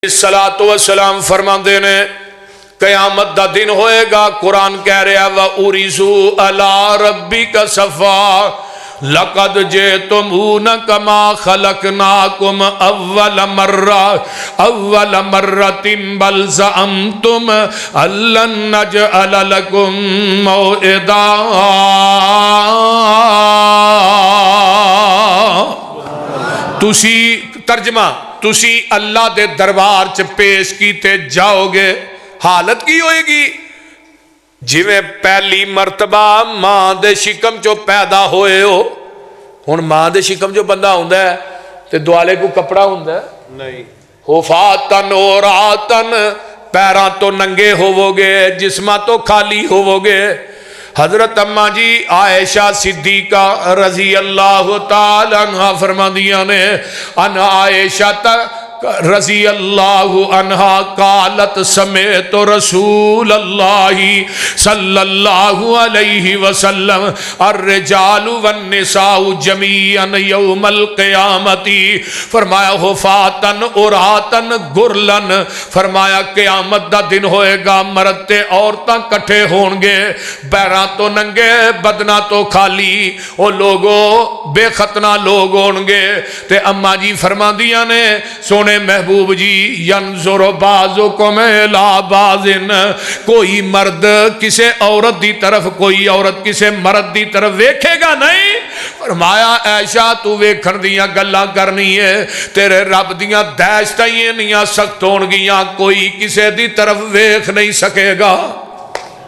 الصلاۃ والسلام فرماندے نے قیامت دا دن ہوئے گا، قرآن کہہ رہا وَأُرِزُوا عَلَىٰ رَبِّكَ صَفًّا لَقَدْ جِئْتُمُونَا كَمَا خَلَقْنَاكُمْ أَوَّلَ مَرَّةٍ بَلْ زَعَمْتُمْ أَن لَّن نَّجْعَلَ لَكُم مَّوْعِدًا۔ تسی ترجمہ تسی اللہ دے دربار چ پیش کیتے جاؤ گے، حالت کی ہوئے گی جی میں پہلی مرتبہ ماں دے شکم چو پیدا ہوئے ہو۔ ہن ماں دے شکم جو بندہ ہوندہ ہے تے دوالے کو کپڑا ہوندہ ہے نہیں، حفاتن عوراتن، پیران تو ننگے ہوو گے، جسمہ تو خالی ہوو گے۔ حضرت اماں جی عائشہ صدیقہ رضی اللہ تعالی عنہ فرما دیا نے ان عائشہ رضی اللہ عنہ قالت سمیت رسول اللہ صلی اللہ علیہ وسلم الرجال والنساء جمیعا یوم القیامت، فرمایا حفاتن عوراتن گرلن، فرمایا قیامت دا دن ہوئے گا مرد تے عورتاں کٹھے ہون گے، پیراں تو ننگے بدنا تو خالی، او لوگوں بے ختنہ لوگ ہون گے۔ تے اماں جی فرما دیا نے سونے محبوب جی ینظر بعضکم الی بعض، کوئی مرد کسے عورت دی طرف، کوئی عورت کسے مرد دی طرف ویکھے گا نہیں۔ فرمایا عائشہ تو ویکھن دیاں گلاں کرنی ہے، تیرے رب دیاں دہشتاں انیاں سخت ہون گیاں، کوئی کسے دی طرف ویکھ نہیں سکے گا۔